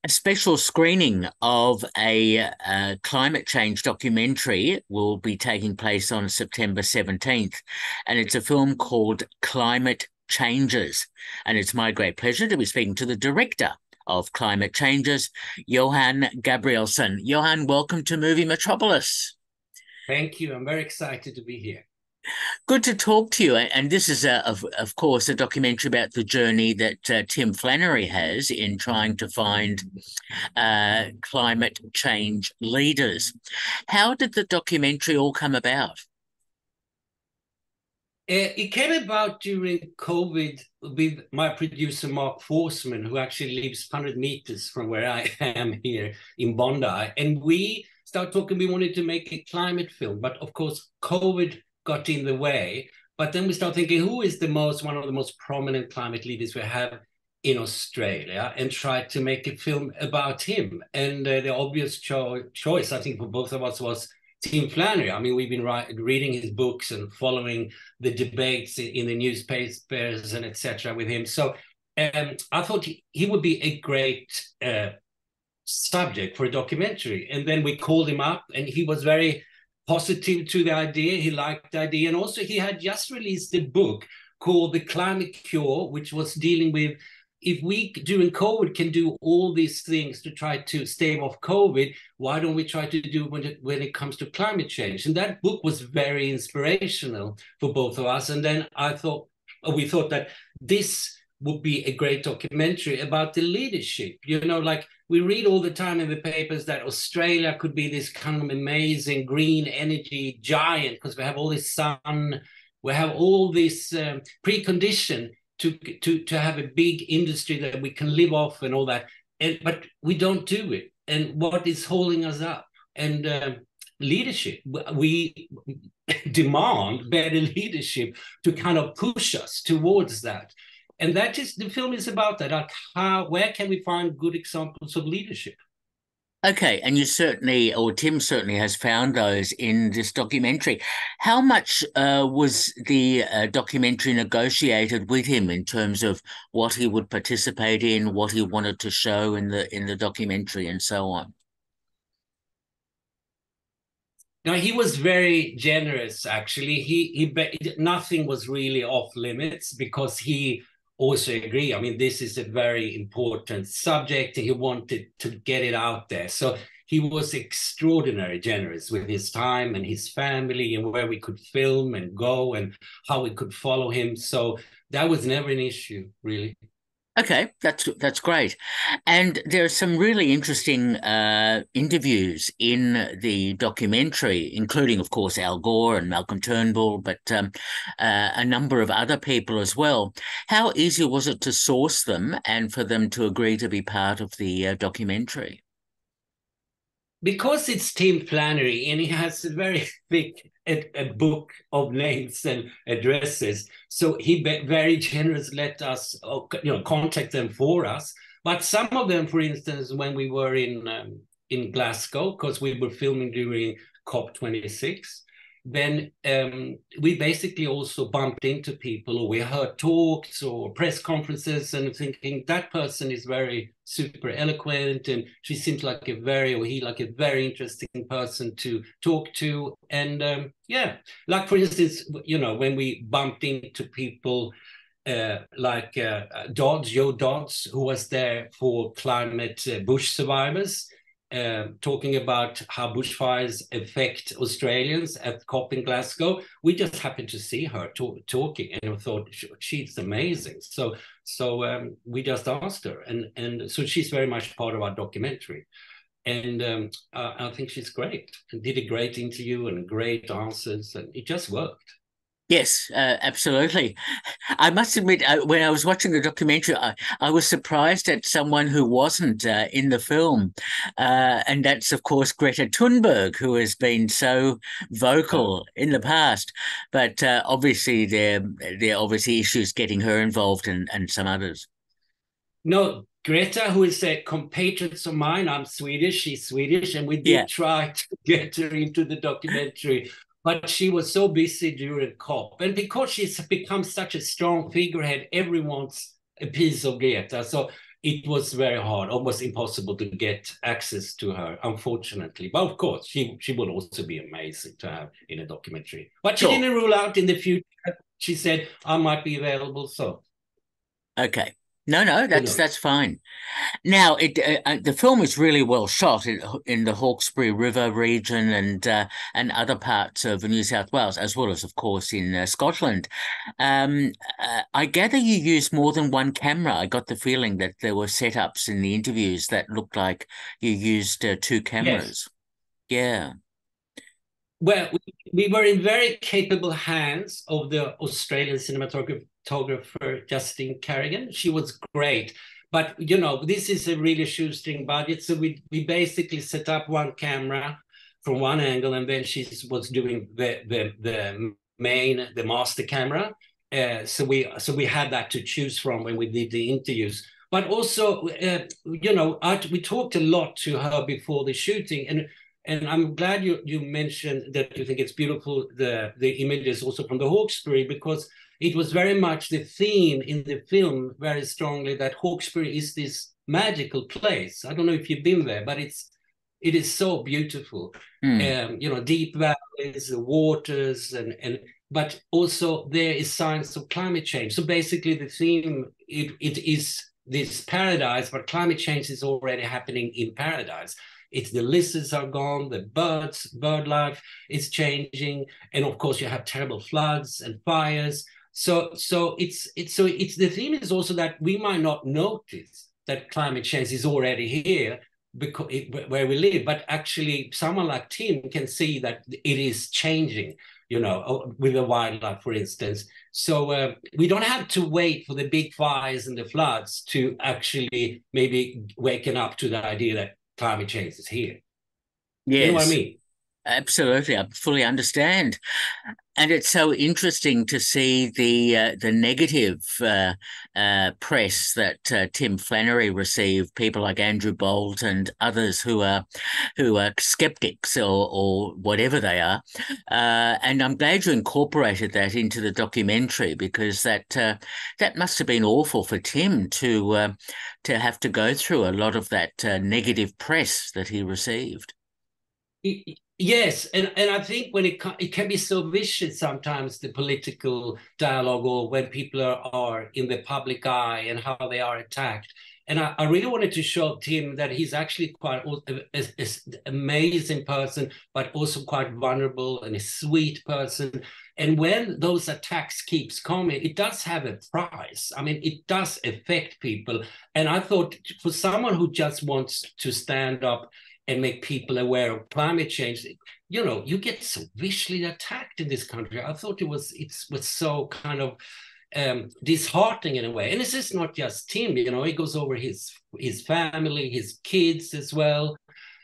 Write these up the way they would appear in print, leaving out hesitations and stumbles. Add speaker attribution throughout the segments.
Speaker 1: A special screening of a climate change documentary will be taking place on September 17th, and it's a film called Climate Changes. And it's my great pleasure to be speaking to the director of Climate Changes, Johan Gabrielsson. Johan, welcome to Movie Metropolis.
Speaker 2: Thank you. I'm very excited to be here.
Speaker 1: Good to talk to you. And this is, of course, a documentary about the journey that Tim Flannery has in trying to find climate change leaders. How did the documentary all come about?
Speaker 2: It came about during COVID with my producer, Mark Forsman, who actually lives 100 meters from where I am here in Bondi. And we started talking, we wanted to make a climate film, but of course, COVID got in the way. But then we started thinking, who is one of the most prominent climate leaders we have in Australia, and tried to make a film about him. And the obvious choice, I think, for both of us was Tim Flannery. I mean, we've been reading his books and following the debates in the newspapers and etc. with him. So I thought he would be a great subject for a documentary. And then we called him up, and he was very positive to the idea. He liked the idea. And also he had just released a book called The Climate Cure, which was dealing with, if we during COVID can do all these things to try to stave off COVID, why don't we try to do when it comes to climate change? And that book was very inspirational for both of us. And then we thought that this would be a great documentary about the leadership. You know, like we read all the time in the papers that Australia could be this kind of amazing green energy giant because we have all this sun, we have all this precondition to have a big industry that we can live off and all that. But we don't do it. And what is holding us up? And leadership. We demand better leadership to kind of push us towards that. And that is, the film is about that. Like where can we find good examples of leadership?
Speaker 1: Okay, and you certainly, or Tim certainly has found those in this documentary. How much was the documentary negotiated with him in terms of what he would participate in, what he wanted to show in the documentary, and so on?
Speaker 2: Now he was very generous. Actually, nothing was really off limits because he also agree. I mean, this is a very important subject. He wanted to get it out there. So he was extraordinarily generous with his time and his family and where we could film and go and how we could follow him. So that was never an issue, really.
Speaker 1: Okay, that's great. And there are some really interesting interviews in the documentary, including, of course, Al Gore and Malcolm Turnbull, but a number of other people as well. How easy was it to source them and for them to agree to be part of the documentary?
Speaker 2: Because it's Tim Flannery and he has a very thick a book of names and addresses, so he very generous let us contact them for us. But some of them, for instance, when we were in Glasgow, because we were filming during COP26, then we basically also bumped into people, or we heard talks or press conferences, and thinking that person is very super eloquent, and she seems like a very interesting person to talk to. And yeah, like for instance, when we bumped into people like Joe Dodds, who was there for climate bush survivors, talking about how bushfires affect Australians at COP in Glasgow. We just happened to see her talking, and we thought she's amazing. So we just asked her, and so she's very much part of our documentary. And I think she's great. And did a great interview and great answers, and it just worked.
Speaker 1: Yes, absolutely. I must admit, when I was watching the documentary, I was surprised at someone who wasn't in the film. And that's, of course, Greta Thunberg, who has been so vocal in the past. But obviously, there are obviously issues getting her involved and some others.
Speaker 2: No, Greta, who is a compatriot of mine, I'm Swedish, she's Swedish, and we
Speaker 1: Yeah.
Speaker 2: did try to get her into the documentary, but she was so busy during COP. And because she's become such a strong figurehead, everyone's a piece of Greta. So it was very hard, almost impossible to get access to her, unfortunately. But of course, she would also be amazing to have in a documentary. But she
Speaker 1: Sure.
Speaker 2: didn't rule out in the future. She said, I might be available, so
Speaker 1: Okay. No,
Speaker 2: who
Speaker 1: that's
Speaker 2: knows?
Speaker 1: fine. Now, the film is really well shot in the Hawkesbury River region and other parts of New South Wales, as well as, of course, in Scotland. Um, I gather you used more than one camera. I got the feeling that there were setups in the interviews that looked like you used two
Speaker 2: Yes.
Speaker 1: cameras. Yeah.
Speaker 2: Well, we were in very capable hands of the Australian cinematographer Justine Carrigan. She was great. But, you know, this is a really shoestring budget. So we basically set up one camera from one angle, and then she was doing the master camera. So we had that to choose from when we did the interviews. But also, we talked a lot to her before the shooting, and I'm glad you mentioned that you think it's beautiful, the images also from the Hawkesbury, because it was very much the theme in the film very strongly that Hawkesbury is this magical place. I don't know if you've been there, but it is so beautiful.
Speaker 1: Mm.
Speaker 2: Deep valleys, the waters, and but also there is signs of climate change. So basically the theme, it is this paradise, but climate change is already happening in paradise. It's the lizards are gone, the bird life is changing, and of course you have terrible floods and fires. So it's the theme is also that we might not notice that climate change is already here because where we live, but actually someone like Tim can see that it is changing. With the wildlife, for instance. So we don't have to wait for the big fires and the floods to actually maybe waken up to the idea that climate change is here. You know what I
Speaker 1: Yes.
Speaker 2: mean?
Speaker 1: Absolutely, I fully understand, and it's so interesting to see the negative press that Tim Flannery received. People like Andrew Bolt and others who are skeptics or whatever they are, and I'm glad you incorporated that into the documentary because that must have been awful for Tim to have to go through a lot of that negative press that he received.
Speaker 2: Yes, and I think when it can be so vicious sometimes, the political dialogue, or when people are in the public eye and how they are attacked. And I really wanted to show Tim that he's actually quite an amazing person, but also quite vulnerable and a sweet person. And when those attacks keeps coming, it does have a price. I mean, it does affect people. And I thought for someone who just wants to stand up and make people aware of climate change, you get so viciously attacked in this country. I thought it was so kind of disheartening in a way. And this is not just Tim, it goes over his family, his kids as well.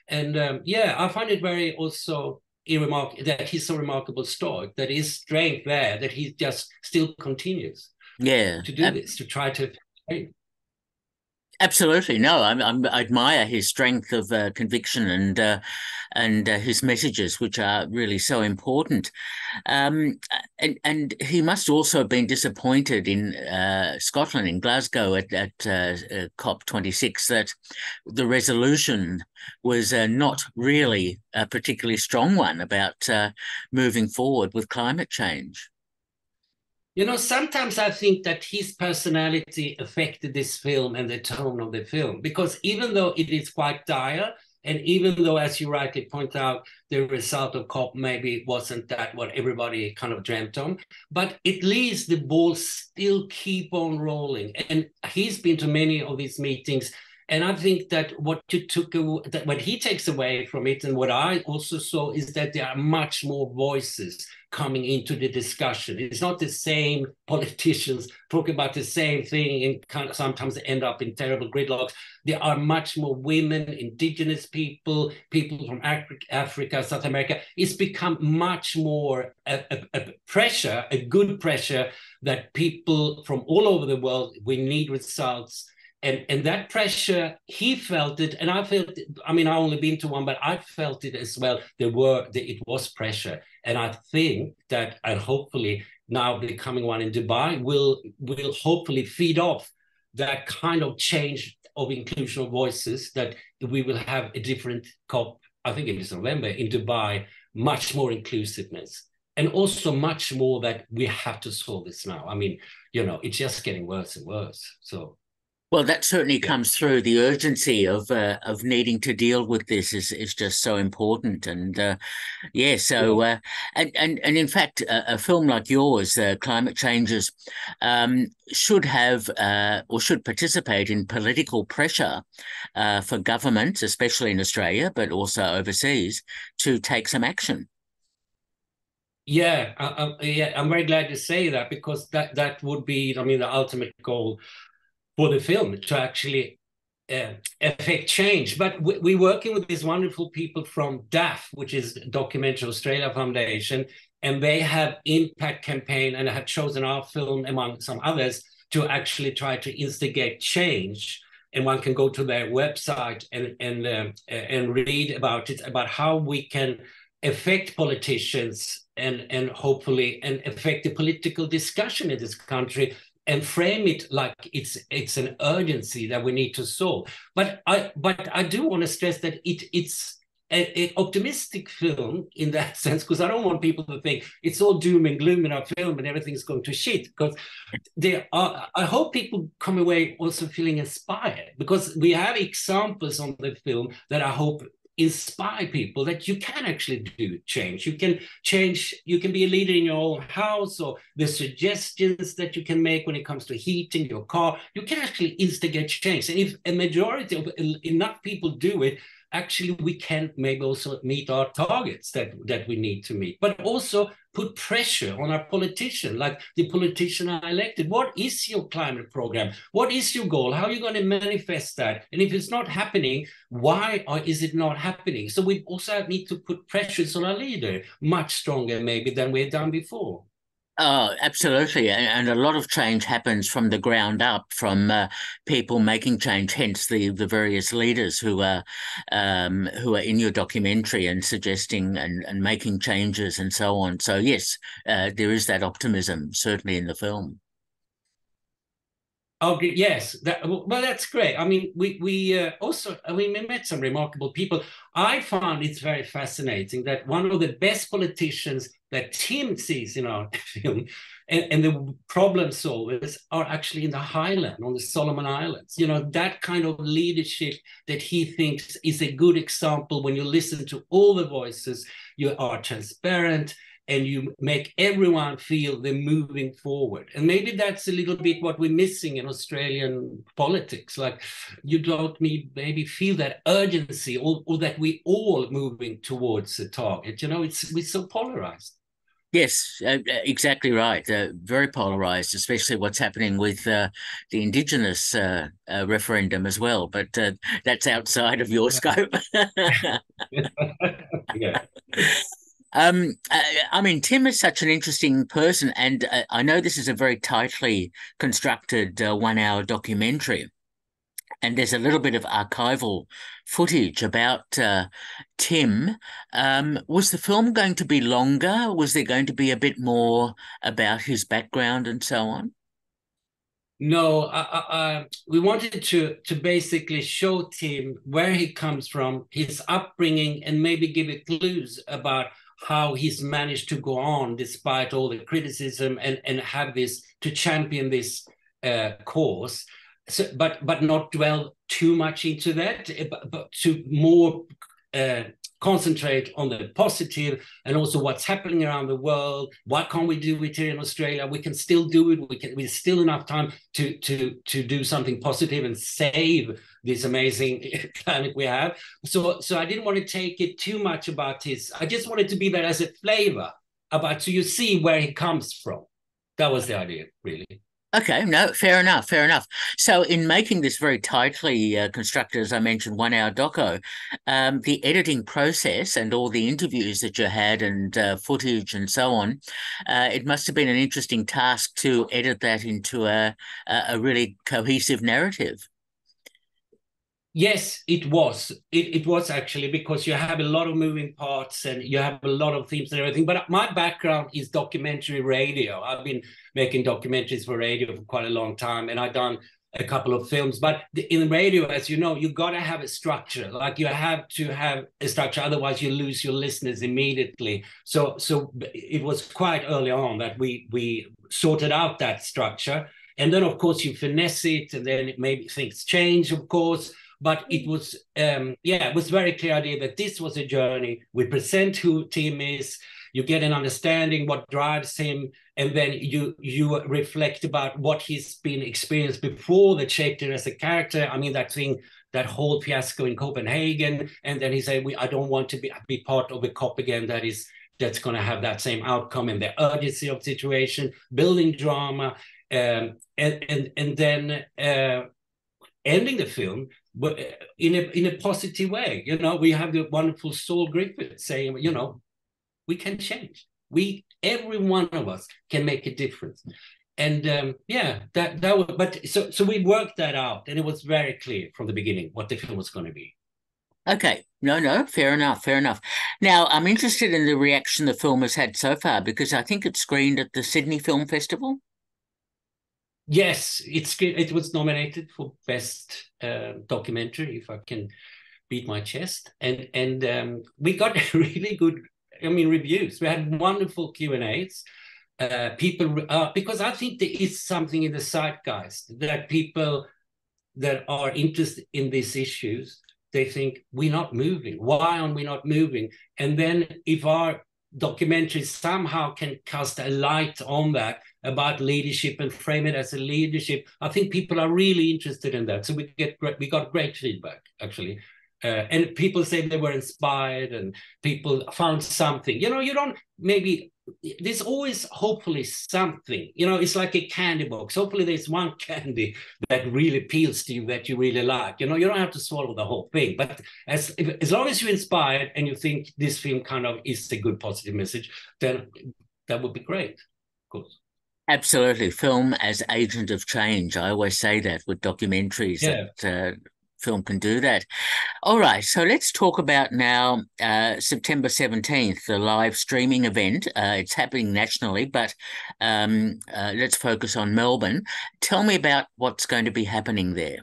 Speaker 2: And I find it very also that he's so remarkable stoic, that his strength there, that he just still continues
Speaker 1: Yeah,
Speaker 2: to do this, to try to.
Speaker 1: absolutely. No, I admire his strength of conviction and his messages, which are really so important. And he must also have been disappointed in Scotland, in Glasgow, at COP26, that the resolution was not really a particularly strong one about moving forward with climate change.
Speaker 2: Sometimes I think that his personality affected this film and the tone of the film, because even though it is quite dire, and even though, as you rightly point out, the result of COP maybe wasn't that what everybody kind of dreamt on, but at least the ball still keep on rolling. And he's been to many of these meetings. And I think that what he takes away from it, and what I also saw, is that there are much more voices coming into the discussion. It's not the same politicians talking about the same thing and kind of sometimes end up in terrible gridlocks. There are much more women, indigenous people from Africa, South America. It's become much more a pressure, a good pressure, that people from all over the world, we need results. And that pressure, he felt it, and I felt it. I mean, I've only been to one, but I felt it as well. It was pressure, and I think that, and hopefully now becoming one in Dubai will hopefully feed off that kind of change of inclusion of voices, that we will have a different COP, I think it is November, in Dubai, much more inclusiveness. And also much more that we have to solve this now. I mean, it's just getting worse and worse. So,
Speaker 1: well, that certainly comes through. The urgency of needing to deal with this is just so important, and and in fact, a film like yours, Climate Changes, should have or should participate in political pressure for governments, especially in Australia, but also overseas, to take some action.
Speaker 2: Yeah, I'm very glad to say that, because that would be, I mean, the ultimate goal for the film, to actually affect change. But we're working with these wonderful people from DAF, which is Documentary Australia Foundation, and they have impact campaign and have chosen our film, among some others, to actually try to instigate change. And one can go to their website and read about it, about how we can affect politicians and hopefully affect the political discussion in this country, and frame it like it's an urgency that we need to solve. But I do want to stress that it's an optimistic film in that sense, because I don't want people to think it's all doom and gloom in our film and everything's going to shit. Because I hope people come away also feeling inspired, because we have examples on the film that I hope inspire people that you can actually do change. You can change, you can be a leader in your own house, or the suggestions that you can make when it comes to heating your car. You can actually instigate change. And if a majority of enough people do it, actually we can maybe also meet our targets that we need to meet. But also put pressure on our politician, like the politician I elected. What is your climate program? What is your goal? How are you going to manifest that? And if it's not happening, why is it not happening? So we also need to put pressures on our leader much stronger maybe than we've done before.
Speaker 1: Oh, absolutely. And a lot of change happens from the ground up, from people making change, hence the various leaders who are in your documentary and suggesting and making changes and so on. So yes, there is that optimism certainly in the film.
Speaker 2: Okay, yes. Well, that's great. I mean, we also, I mean, we met some remarkable people. I found it's very fascinating that one of the best politicians that Tim sees in our film, and the problem solvers, are actually in the Highland, on the Solomon Islands. That kind of leadership that he thinks is a good example. When you listen to all the voices, you are transparent, and you make everyone feel they're moving forward. And maybe that's a little bit what we're missing in Australian politics. Like, you don't maybe feel that urgency, or that we all moving towards the target. We're so polarized.
Speaker 1: Yes, exactly right. Very polarized, especially what's happening with the Indigenous referendum as well. But that's outside of your scope.
Speaker 2: Yeah.
Speaker 1: I mean, Tim is such an interesting person, and I know this is a very tightly constructed 1 hour documentary. And there's a little bit of archival footage about Tim. Was the film going to be longer? Was there going to be a bit more about his background and so on?
Speaker 2: No, we wanted to basically show Tim where he comes from, his upbringing, and maybe give it clues about how he's managed to go on despite all the criticism, and have this, to champion this cause. So, but not dwell too much into that, but to more concentrate on the positive, and also what's happening around the world. What can we do it here in Australia? We can still do it. We're still enough time to do something positive and save this amazing planet we have. So I didn't want to take it too much about his. I just wanted to be there as a flavor about, so you see where he comes from. That was the idea, really.
Speaker 1: Okay, no, fair enough, fair enough. So in making this very tightly constructed, as I mentioned, 1 hour doco, the editing process and all the interviews that you had and footage and so on, it must have been an interesting task to edit that into a really cohesive narrative.
Speaker 2: Yes, it was. It was actually, because you have a lot of moving parts and you have a lot of themes and everything. But my background is documentary radio. I've been making documentaries for radio for quite a long time, and I've done a couple of films. But in radio, as you know, you got to have a structure. Like you have to have a structure, otherwise you lose your listeners immediately. So it was quite early on that we sorted out that structure. And then, of course, you finesse it, and then maybe things change, of course. But it was, it was very clear idea that this was a journey. We present who Tim is, you get an understanding what drives him, and then you reflect about what he's been experienced before that shaped him as a character. I mean, that whole fiasco in Copenhagen, and then he said, I don't want to be part of a cop again that's going to have that same outcome, and the urgency of situation, building drama, and then ending the film in a positive way. You know, we have the wonderful Saul Griffith saying, you know, we can change. Every one of us can make a difference. And that was, but so we worked that out, and it was very clear from the beginning what the film was going to be.
Speaker 1: Okay. No, fair enough, fair enough. Now, I'm interested in the reaction the film has had so far, because I think it screened at the Sydney Film Festival.
Speaker 2: Yes, it was nominated for Best Documentary, if I can beat my chest. And we got really good, reviews. We had wonderful Q&As. People, because I think there is something in the zeitgeist that people that are interested in these issues, they think, we're not moving. Why are we not moving? And then if our documentary somehow can cast a light on that about leadership and frame it as a leadership, I think people are really interested in that. So we got great feedback, actually. And people say they were inspired, and people found something. You don't maybe, there's always hopefully something. It's like a candy box. Hopefully there's one candy that really appeals to you, that you really like. You don't have to swallow the whole thing. But as long as you're inspired and you think this film kind of is a good positive message, then that would be great, of course.
Speaker 1: Absolutely. Film as agent of change. I always say that with documentaries, that film can do that. All right, so let's talk about now September 17th, the live streaming event. It's happening nationally, but let's focus on Melbourne. Tell me about what's going to be happening there.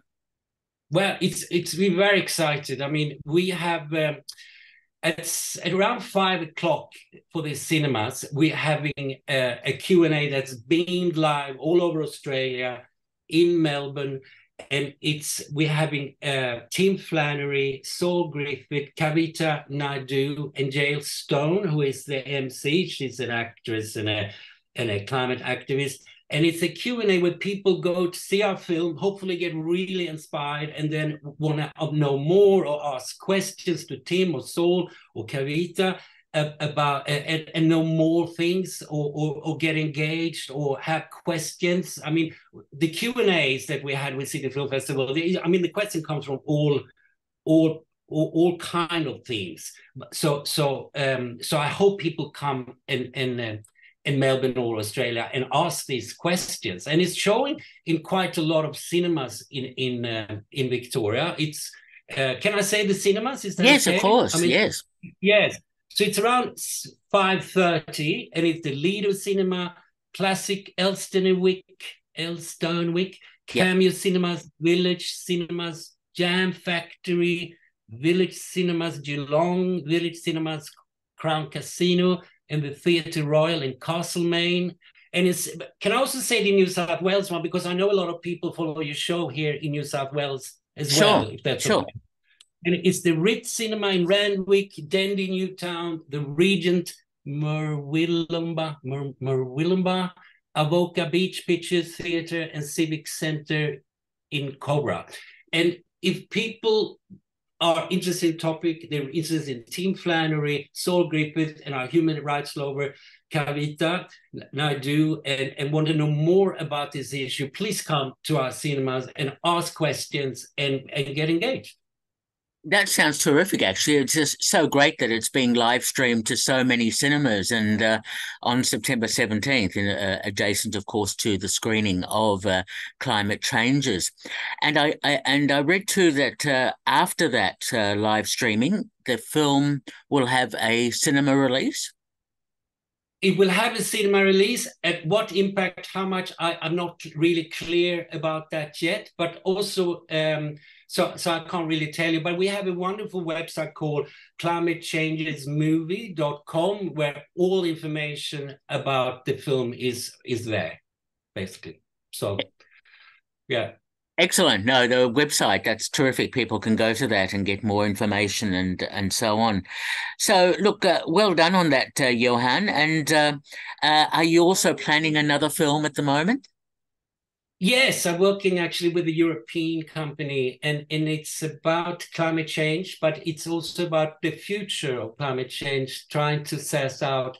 Speaker 2: Well, we're very excited. I mean, we have at around 5 o'clock for the cinemas, we're having a Q&A that's beamed live all over Australia, in Melbourne. And we're having Tim Flannery, Saul Griffith, Kavita Naidu, and Jael Stone, who is the MC. She's an actress and a climate activist. And it's a Q&A where people go to see our film, hopefully get really inspired, and then want to know more or ask questions to Tim or Saul or Kavita about and know more things, or get engaged or have questions. I mean, the Q&As that we had with Sydney Film Festival, the question comes from all kind of themes. So I hope people come in Melbourne or Australia and ask these questions. And it's showing in quite a lot of cinemas in Victoria. It's can I say the cinemas? Is that
Speaker 1: yes,
Speaker 2: okay?
Speaker 1: Of course. Yes.
Speaker 2: Yes. So it's around 5:30, and it's the Lido Cinema, Classic Elstonwick, Cameo Cinemas, Village Cinemas, Jam Factory, Village Cinemas, Geelong, Village Cinemas, Crown Casino, and the Theatre Royal in Castlemaine. And can I also say the New South Wales one, because I know a lot of people follow your show here in New South Wales as well, if that's okay. And it's the Ritz Cinema in Randwick, Dendy Newtown, the Regent, Murwillumbah, Avoca Beach Pictures Theatre, and Civic Centre in Cobra. And if people are interested in the topic, they're interested in Tim Flannery, Saul Griffith, and our human rights lover, Kavita Naidu, and want to know more about this issue, please come to our cinemas and ask questions and get engaged.
Speaker 1: That sounds terrific, actually. It's just so great that it's being live streamed to so many cinemas, and on September 17th, adjacent, of course, to the screening of Climate Changes. And I read too that after that live streaming, the film will have a cinema release.
Speaker 2: It will have a cinema release. At what impact, how much, I'm not really clear about that yet. But also, so I can't really tell you. But we have a wonderful website called climatechangesmovie.com, where all information about the film is there, basically. So, yeah.
Speaker 1: Excellent. No, the website, that's terrific. People can go to that and get more information and so on. So, look, well done on that, Johan. And are you also planning another film at the moment?
Speaker 2: Yes, I'm working actually with a European company, and it's about climate change, but it's also about the future of climate change, trying to assess out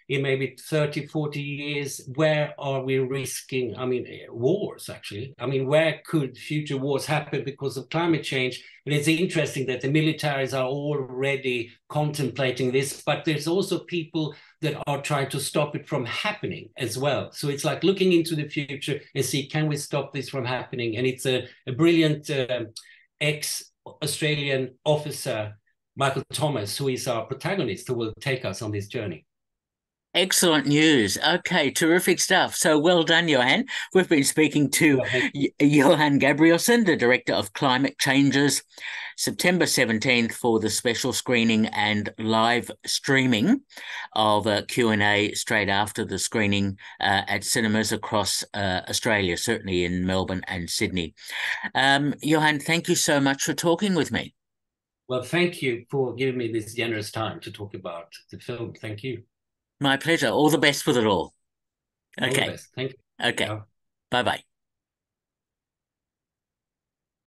Speaker 2: in maybe 30, 40 years, where are we risking, I mean, wars, actually. I mean, where could future wars happen because of climate change? And it's interesting that the militaries are already contemplating this, but there's also people that are trying to stop it from happening as well. So it's like looking into the future and see, can we stop this from happening? And it's a brilliant ex-Australian officer, Michael Thomas, who is our protagonist, who will take us on this journey.
Speaker 1: Excellent news. Okay, terrific stuff. So well done, Johan. We've been speaking to
Speaker 2: Well,
Speaker 1: Johan Gabrielsson, the Director of Climate Changes, September 17th for the special screening and live streaming of a Q&A straight after the screening at cinemas across Australia, certainly in Melbourne and Sydney. Johan, thank you so much for talking with me.
Speaker 2: Well, thank you for giving me this generous time to talk about the film. Thank you.
Speaker 1: My pleasure. All the best with it all.
Speaker 2: All the
Speaker 1: Okay.
Speaker 2: best. Thank you.
Speaker 1: Okay.
Speaker 2: Yeah.
Speaker 1: Bye-bye.